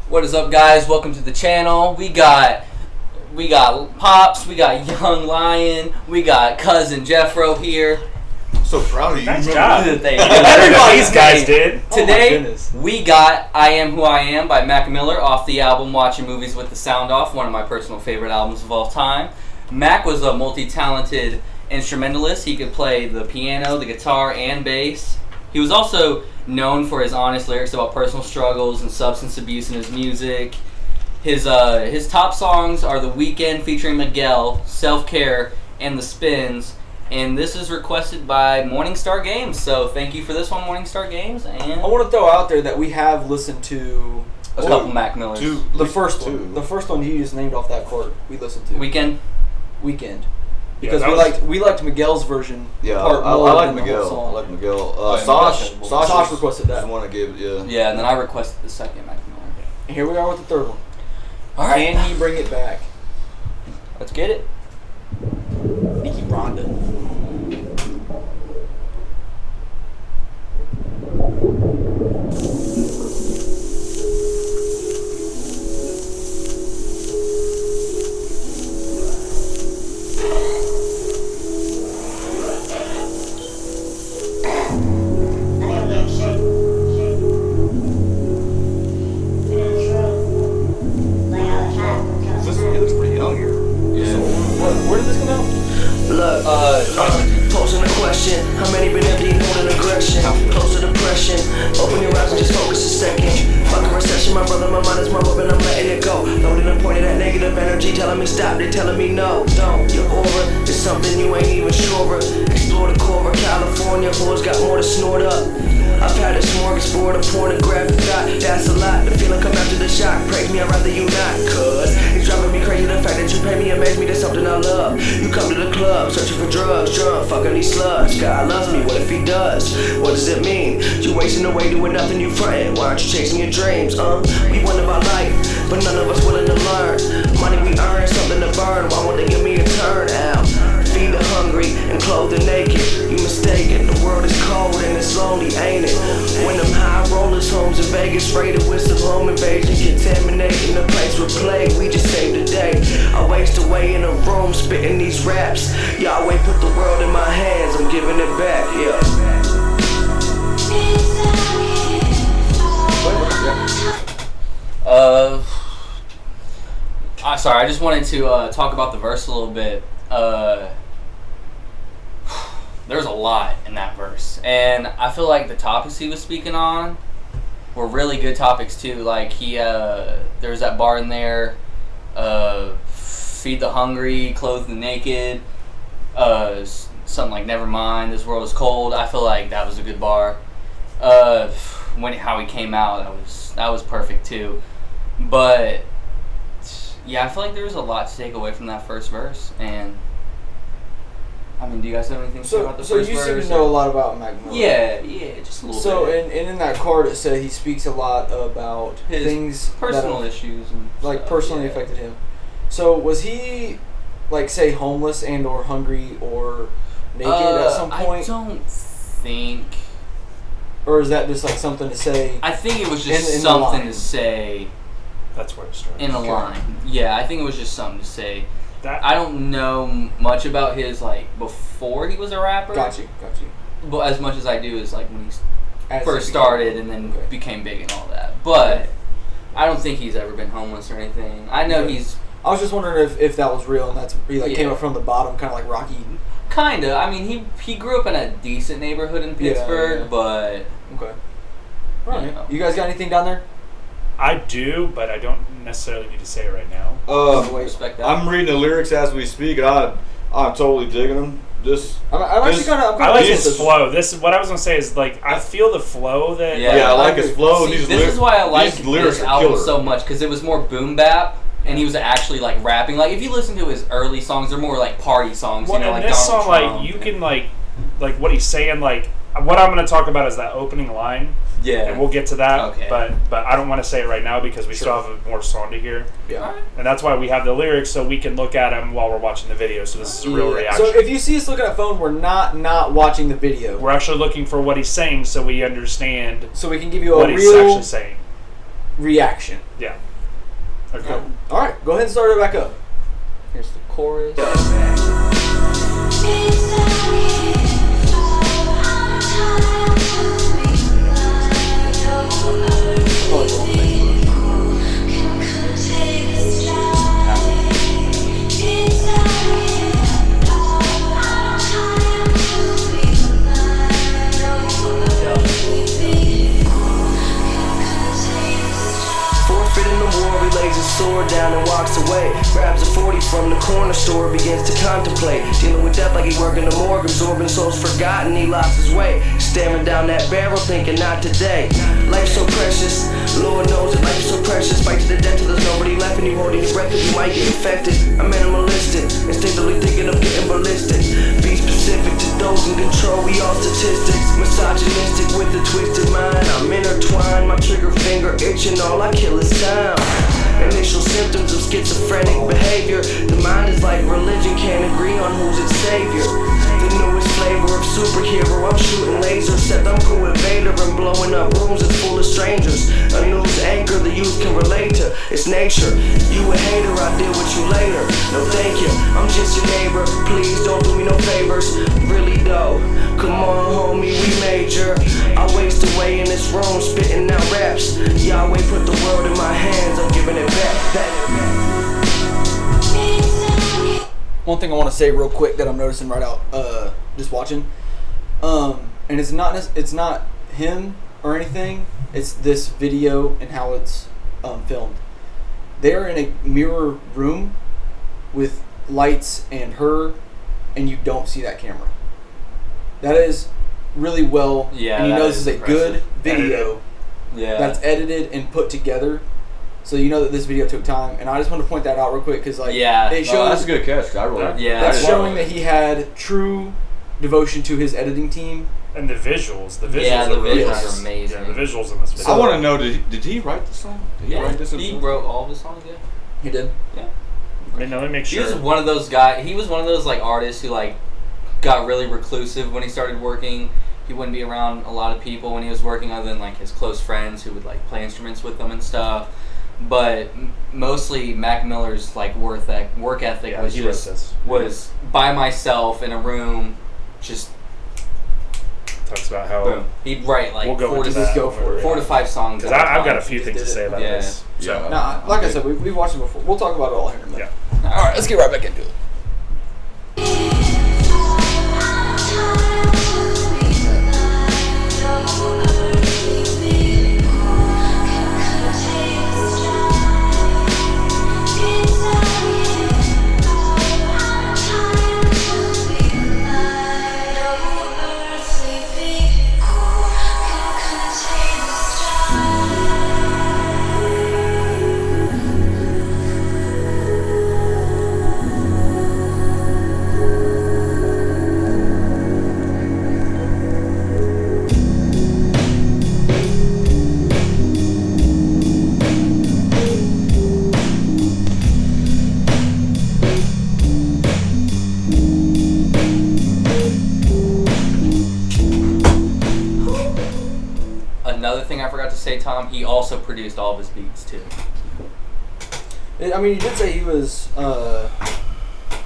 What is up, guys? Welcome to the channel. We got Pops, we got Young Lion, we got Cousin Jeffro here. So proud of you. Nice job. Everybody's These guys did. Today, we got I Am Who I Am by Mac Miller off the album Watching Movies with the Sound Off, one of my personal favorite albums of all time. Mac was a multi-talented instrumentalist. He could play the piano, the guitar, and bass. He was also known for his honest lyrics about personal struggles and substance abuse in his music. His top songs are The Weeknd featuring Miguel, Self-Care, and The Spins. And this is requested by Morningstar Games. So thank you for this one, Morningstar Games. And I want to throw out there that we have listened to a couple Mac Millers. The first one. The first one he just named off that chord. We listened to Weeknd. Because we liked Miguel's version. Yeah, part I more like than the Miguel. whole I song. like Miguel. Sash Sash requested that. The one I gave it. Yeah. Yeah, and then I requested the second Mac Miller. And here we are with the third one. All right. Can he bring it back? Let's get it. Nikki Rhonda. He looks pretty young here. Yeah. Where did this come out? Look, posing a question. How many been empty and holding aggression? Close to depression. Open your eyes and just focus a second. Fuck a recession, my brother, my mind is more open, I'm letting it go. Loaded and pointed at negative energy, telling me stop, they telling me no. Don't, your aura is something you ain't even sure of. Explore the core of California, boys got more to snort up. I've had a smorgasbord of pornographic thought, that's a lot. The feeling come after the shock, praise me, I'd rather you not. Cause it's driving me crazy, the fact that you pay me amaze me, that's something I love. You come to the club, searching for drugs, drunk, fucking these sluts. God loves me, what if he does? What does it mean? You wasting away doing nothing, you frontin'. Why aren't you chasing your dreams, We wonder about life, but none of us willing to learn. Money we earn, something to burn, why won't they give me a turn out? Feed the hungry and clothe the naked. You mistaken, the world is cold and it's lonely, ain't it? When them high rollers homes in Vegas raided with some home invasion, contaminating the place with plague, we just saved the day. I waste away in a room spitting these raps. Yahweh put the world in my hands, I'm giving it back, yeah. Sorry, I just wanted to talk about the verse a little bit. There's a lot in that verse, and I feel like the topics he was speaking on were really good topics too. Like there's that bar in there, feed the hungry, clothe the naked, something like never mind, this world is cold. I feel like that was a good bar. How he came out, that was perfect too. But yeah, I feel like there was a lot to take away from that first verse, and I mean, do you guys have anything to say about the first verse? So you seem to know a lot about Mac Miller. Yeah, just a little bit. So, and in that card it said he speaks a lot about his things personal that issues and like stuff, personally affected him. So was he, like, say, homeless and or hungry or naked at some point? I don't think. Or is that just like something to say? I think it was just in something to say. That's where it starts. In a line. Yeah, I think it was just something to say. That, I don't know much about his, like, before he was a rapper. Got you. But as much as I do is, like, when he As first he started and then became big and all that. But I don't think he's ever been homeless or anything. I know he's... I was just wondering if that was real and that's he came Yeah. up from the bottom, kind of like Rocky. Kinda. I mean, he grew up in a decent neighborhood in Pittsburgh, yeah. but... Okay. All right. know. You guys got anything down there? I do, but I don't necessarily need to say it right now. Respect that. I'm reading the lyrics as we speak, and I'm totally digging them. I'm actually kind of. I like his flow. What I was gonna say is, like, I feel the flow that. Yeah. I like his flow. See, this is why I like lyrics this are album killer. so much, because it was more boom bap, and he was actually, like, rapping. Like, if you listen to his early songs, they're more like party songs. Well, you know, and like this Donald song, like, Trump you and- can like what he's saying, like. What I'm going to talk about is that opening line, Yeah. and we'll get to that. Okay. But I don't want to say it right now because we still have more song to hear, Yeah. and that's why we have the lyrics so we can look at them while we're watching the video. So this is a real reaction. So if you see us looking at phone, we're not watching the video. We're actually looking for what he's saying so we understand So we can give you what a he's real actually saying. reaction. Yeah. Okay. All right, go ahead and start it back up. Here's the chorus. Forfeit in the war, he lays his sword down and walks away. Grabs a 40 from the corner store, begins to contemplate. Dealing with death like he working the morgue, absorbing souls forgotten, he lost his way. Staring down that barrel, thinking not today. Life's so precious, Lord knows that life's so precious. Fight to the death till there's nobody left, and you holding your breath cause you might get infected. I'm minimalistic, instinctively thinking of getting ballistic. Be specific to those in control, we all statistics. Misogynistic with a twisted mind, I'm intertwined. My trigger finger itching, all I kill is time. Initial symptoms of schizophrenic behavior. The mind is like religion, can't agree on who's its savior. The newest flavor of superhero, I'm shooting lasers. Except I'm cool with Vader and blowing up rooms that's full of strangers. A news anchor the youth can relate to, it's nature. You a hater, I'll deal with you later. No thank you, I'm just your neighbor. Please don't do me no favors. Really though, come on homie, we major. I waste away in this room, spitting out raps. Yahweh put the world in my hands, I'm giving it back. One thing I want to say real quick that I'm noticing right out, just watching, and it's not him or anything. It's this video and how it's filmed. They are in a mirror room with lights and her, and you don't see that camera. That is really well. Yeah, and you that know this is is a good impressive. video Yeah. that's edited and put together. So you know that this video took time, and I just want to point that out real quick because Yeah. it No, shows that's a good catch. 'Cause I really, Yeah. that's I showing that he had true devotion to his editing team. And the visuals. The visuals Yeah, the are really visuals nice. are amazing. Yeah, the visuals in this video. I want to know, did he write the song? Did he write this He himself? wrote all of his songs. Yeah. He did. I mean, let me make He sure. was one of those guys. He was one of those like artists who like got really reclusive when he started working. He wouldn't be around a lot of people when he was working, other than like his close friends who would like play instruments with him and stuff. But mostly Mac Miller's like work ethic was he wrote just this. was by myself in a room, just Talks about how. boom. He'd write like We'll go four into to that. go for it. 4 to 5 songs. Because at a I've got time. a few things to say about Yeah. this. So. Yeah. Nah, like I said, we've watched it before. We'll talk about it all here in a minute. Yeah. All right, let's get right back into it. Another thing I forgot to say, Tom, he also produced all of his beats too. I mean, you did say he was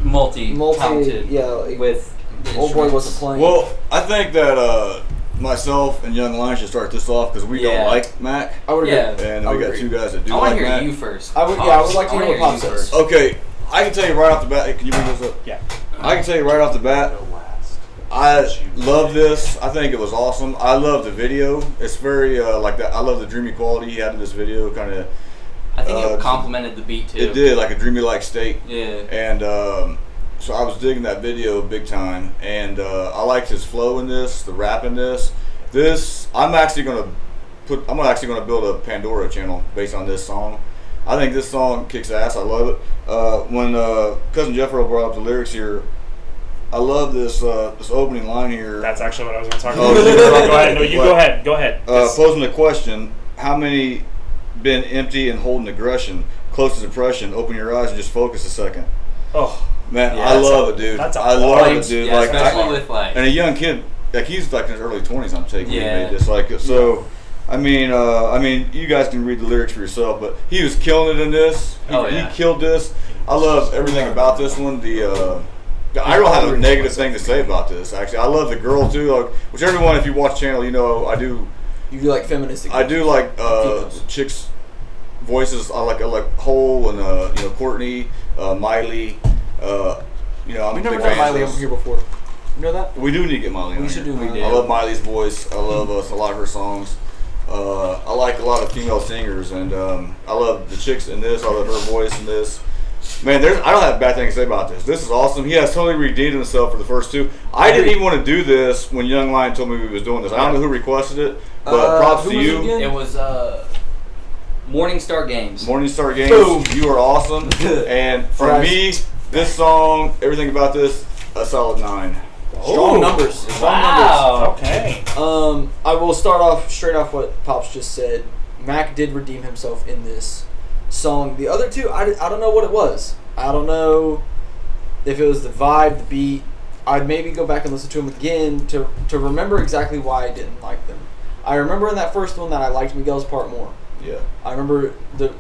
Multi-talented. yeah. Like, With old boy instruments. wasn't playing. Well, I think that myself and Young Lion should start this off because we Yeah. don't like Mac, I would agree. Yeah. and I we would got agree. two guys that do I want like to hear Mac. you first. I would like to wanna hear what Pop you says. first. Okay, I can tell you right off the bat. Hey, can you bring this up? Yeah. I can tell you right off the bat. I love this. I think it was awesome. I love the video. It's very like that. I love the dreamy quality he had in this video. Kind of, I think it complimented the beat too. it did like a dreamy like state. Yeah. And so I was digging that video big time. And I liked his flow in this, the rap in this. This I'm actually gonna build a Pandora channel based on this song. I think this song kicks ass. I love it. When Cousin Jeffro brought up the lyrics here, I love this this opening line here. That's actually what I was going to talk Oh, about. shit. Go ahead. No, you What? go ahead. Go ahead. Yes. Posing the question: how many been empty and holding aggression, close to depression? Open your eyes and just focus a second. Oh, Man, Yeah, I that's love it, dude. that's a I love hard- it, dude. Yeah, like, especially I, with like. and a young kid, like he's like in his early 20s. I'm taking. Yeah. He made this like so. I mean, you guys can read the lyrics for yourself, but he was killing it in this. He killed this. I love everything about this one. I don't have a negative thing to say about this. Actually, I love the girl too. Which everyone, if you watch the channel, you know I do. You do like feministic. I do like chicks' voices. I like Hole and Courtney, Miley. We've never done Miley over here before. You know that? We do need to get Miley. We should do. I love Miley's voice. I love a lot of her songs. I like a lot of female singers, and I love the chicks in this. I love her voice in this. Man, I don't have bad things to say about this. This is awesome. He has totally redeemed himself for the first two. I didn't even want to do this when Young Lion told me we was doing this. I don't know who requested it, but props to you. It was Morning Star Games. Morning Star Games. Boom. You are awesome. And for me, this song, everything about this, a solid 9. Strong numbers. Strong numbers. Okay. I will start off straight off what Pops just said. Mac did redeem himself in this song. The other two, I don't know what it was. I don't know if it was the vibe, the beat. I'd maybe go back and listen to them again to remember exactly why I didn't like them. I remember in that first one that I liked Miguel's part more. Yeah. I remember the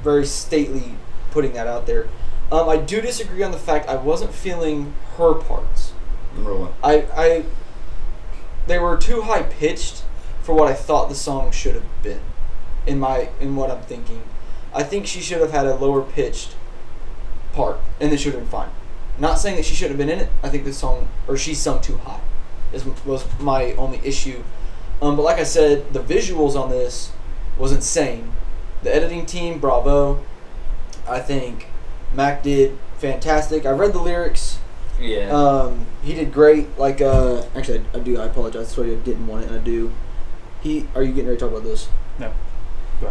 very stately putting that out there. I do disagree on the fact I wasn't feeling her parts. Number one. They were too high pitched for what I thought the song should have been. In what I'm thinking, I think she should have had a lower pitched part, and it should have been fine. Not saying that she shouldn't have been in it. I think she sung too high. Was my only issue. But like I said, the visuals on this was insane. The editing team, bravo. I think Mac did fantastic. I read the lyrics. Yeah. He did great. Like, actually, I apologize. Sorry, I didn't want it, and I do. Are you getting ready to talk about this? No.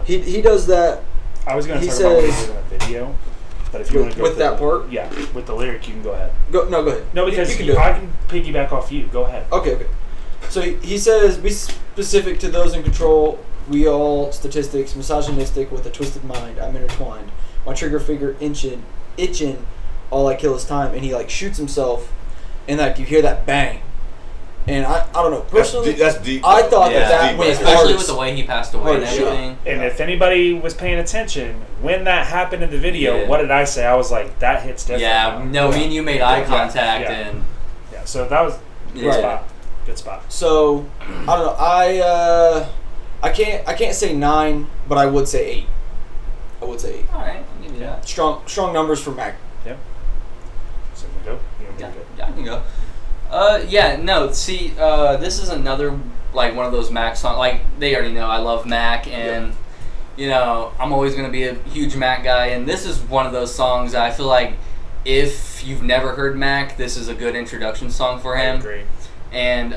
He does that. I was going to talk about what he did in a video, but if you want to go with that part, yeah, with the lyric, you can go ahead. Go ahead. No, because you can do it. I can piggyback off you. Go ahead. Okay. So he says, "Be specific to those in control. We all statistics, misogynistic with a twisted mind. I'm intertwined. My trigger finger itching. All I kill is time." And he shoots himself, and you hear that bang. And I don't know. Personally, that's deep. I thought that was especially with the way he passed away and everything. And if anybody was paying attention, when that happened in the video, what did I say? I was like, that hits different. Yeah, me and you made eye contact. And so that was good spot. Good spot. So, I don't know. I can't say 9, but I would say 8. I would say 8. All right, I'll give you that. Strong numbers for Mac. Yep. So we go? Yeah, I can go. This is another one of those Mac songs. They already know I love Mac, and I'm always gonna be a huge Mac guy. And this is one of those songs that I feel like if you've never heard Mac, this is a good introduction song for him. I agree. And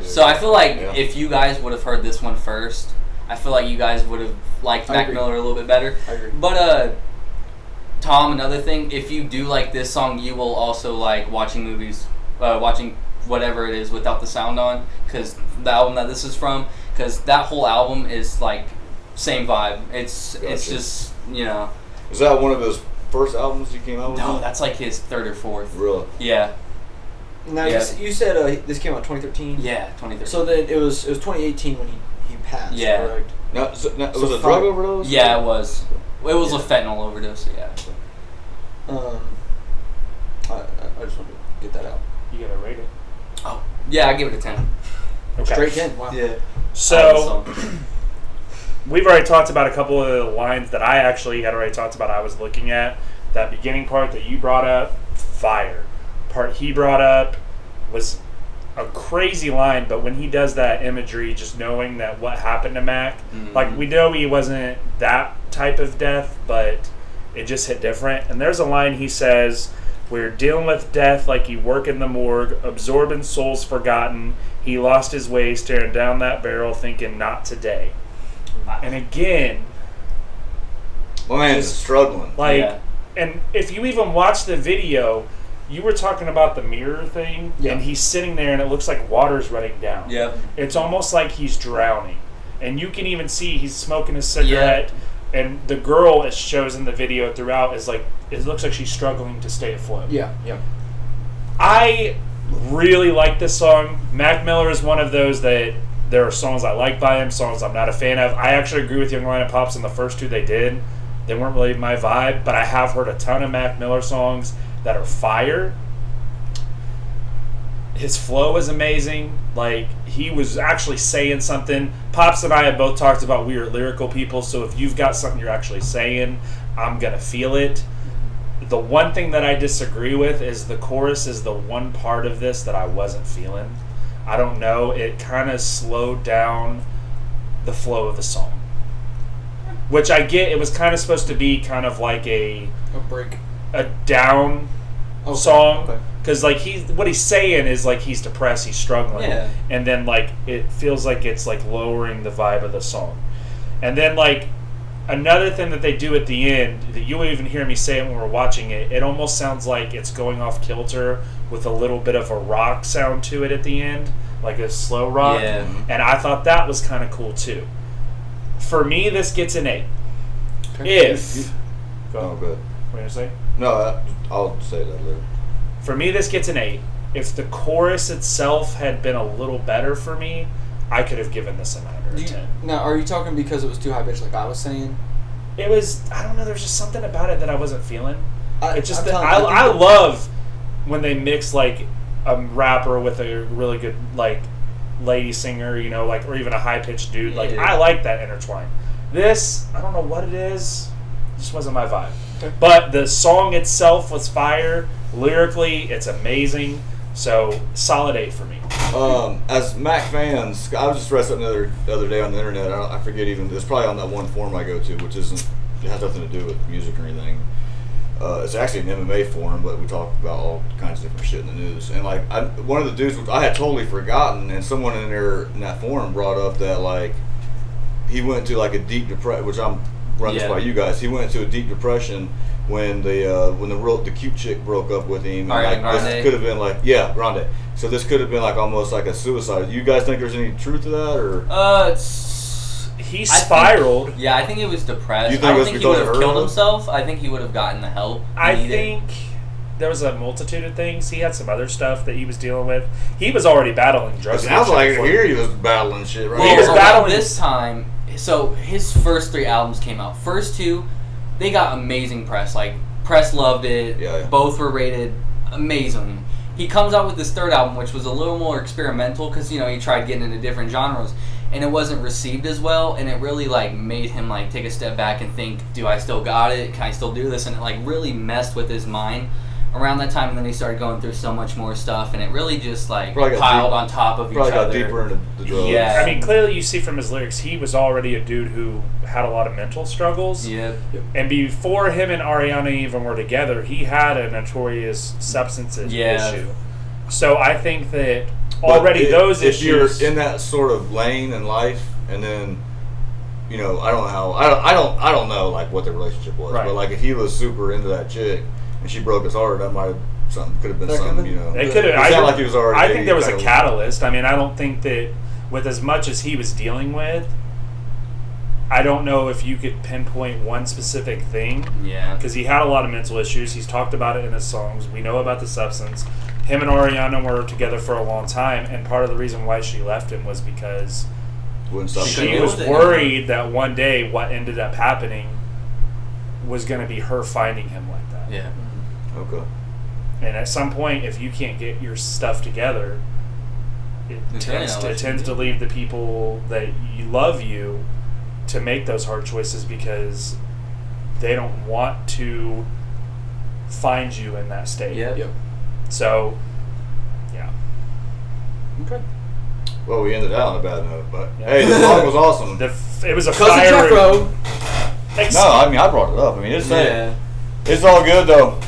so I feel like if you guys would have heard this one first, I feel like you guys would have liked Mac Miller a little bit better. I agree. But Tom, another thing, if you do like this song, you will also like watching movies. Watching whatever it is without the sound on, because the album that this is from, because that whole album is same vibe. It's just Is that one of his first albums he came out with? No, that's his third or fourth. Really? Yeah. Now you said this came out 2013. Yeah, 2013. So then it was 2018 when he passed. Yeah. Correct? Was it a drug overdose? Yeah, it was. It was a fentanyl overdose. Yeah. I just wanted to get that out. You gotta rate it. Oh, yeah, I give it a 10. Okay. Straight 10. Wow. Yeah. So we've already talked about a couple of the lines that I actually had already talked about. I was looking at that beginning part that you brought up. Fire. Part he brought up was a crazy line, but when he does that imagery, just knowing that what happened to Mac, we know he wasn't that type of death, but it just hit different. And there's a line he says, "We're dealing with death like you work in the morgue, absorbing souls forgotten. He lost his way, staring down that barrel, thinking, not today." And again, my man's struggling. And if you even watch the video, you were talking about the mirror thing, and he's sitting there, and it looks like water's running down. Yep. It's almost like he's drowning, and you can even see he's smoking a cigarette. Yeah. And the girl, it shows in the video throughout, is it looks like she's struggling to stay afloat. Yeah. I really like this song. Mac Miller is one of those that There are songs I like by him, songs I'm not a fan of. I actually agree with Young Lion and Pops on the first two they did. They weren't really my vibe, but I have heard a ton of Mac Miller songs that are fire. His flow is amazing. Like, he was actually saying something. Pops and I have both talked about we are lyrical people, so if you've got something you're actually saying, I'm going to feel it. The one thing that I disagree with is the chorus is the one part of this that I wasn't feeling. I don't know. It kind of slowed down the flow of the song. Which I get, it was kind of supposed to be kind of like a break. A down Okay, song. okay. Because like what he's saying is like he's depressed, he's struggling. Yeah. And then like it feels like it's like lowering the vibe of the song. And then like another thing that they do at the end, that you'll even hear me say it when we're watching it, it almost sounds like it's going off kilter with a little bit of a rock sound to it at the end, like a slow rock. Yeah. And I thought that was kind of cool too. For me, this gets an 8. Okay. If go Oh, ahead. good. What are you gonna say? No, I'll say that later. For me, this gets an 8. If the chorus itself had been a little better for me, I could have given this a 9 or a 10. Now, are you talking because it was too high pitched, like I was saying? It was, I don't know, there's just something about it that I wasn't feeling. It's just I'm that telling you, I think that- love when they mix like a rapper with a really good like lady singer, you know, like, or even a high pitched dude. Like, Yeah. I like that intertwine. This, I don't know what it is, it just wasn't my vibe. Okay. But the song itself was fire. Lyrically, it's amazing. So solid 8 for me. As Mac fans, I was just read something the other day on the internet. I forget even. It's probably on that one forum I go to, which isn't. It has nothing to do with music or anything. It's actually an MMA forum, but we talk about all kinds of different shit in the news. And like, one of the dudes, which I had totally forgotten, and someone in that forum brought up that like he went to like a deep depression, which I'm running this Yeah. by you guys. He went into a deep depression when the cute chick broke up with him. Ariana And like, this Grande? could have been like Grande. So this could have been like almost like a suicide. You guys think there's any truth to that, or? He I think- spiraled. Yeah, I think he was depressed. You think I it don't was think he because would of have her, killed though? himself. I think he would have gotten the help he I needed. think there was a multitude of things. He had some other stuff that he was dealing with. He was already battling drug It sounds like addiction here he was battling shit, right? Well, He was around battling- this time. So his first 3 albums came out. First 2, they got amazing press. Like, press loved it. Yeah. Both were rated amazing. He comes out with this 3rd album, which was a little more experimental because, you know, he tried getting into different genres, and it wasn't received as well, and it really like made him like take a step back and think, do I still got it? Can I still do this? And it like really messed with his mind around that time, and then he started going through so much more stuff, and it really just like Probably got piled deep- on top of each Probably got other. deeper into the drugs. Yeah. I mean, clearly you see from his lyrics, he was already a dude who had a lot of mental struggles. Yeah. And before him and Ariana even were together, he had a notorious substances Yeah. issue. So I think that But already those if issues. you're in that sort of lane in life, and then, you know, I don't know how, I don't know like what the relationship was, Right. but like if he was super into that chick and she broke his heart, that might have could have been That something, could've you know. They could have. It sounded like he was already. I think there was a kinda- catalyst. I mean, I don't think that with as much as he was dealing with, I don't know if you could pinpoint one specific thing Yeah. because he had a lot of mental issues. He's talked about it in his songs. We know about the substance. Him and Ariana were together for a long time, and part of the reason why she left him was because Wouldn't stop couldn't she deal was with it worried that one day what ended up happening was going to be her finding him like that. Yeah. Okay. And at some point, if you can't get your stuff together, it It's really tends not to, what it you tends do. to leave the people that you love you to make those hard choices because they don't want to find you in that state. Yep. Yep. So, yeah. Okay. Well, we ended out on a bad note, but Yeah. hey, the song was awesome. It was a Cousin fire. Jeffro. No, I mean I brought it up. I mean it's Yeah. it's all good though.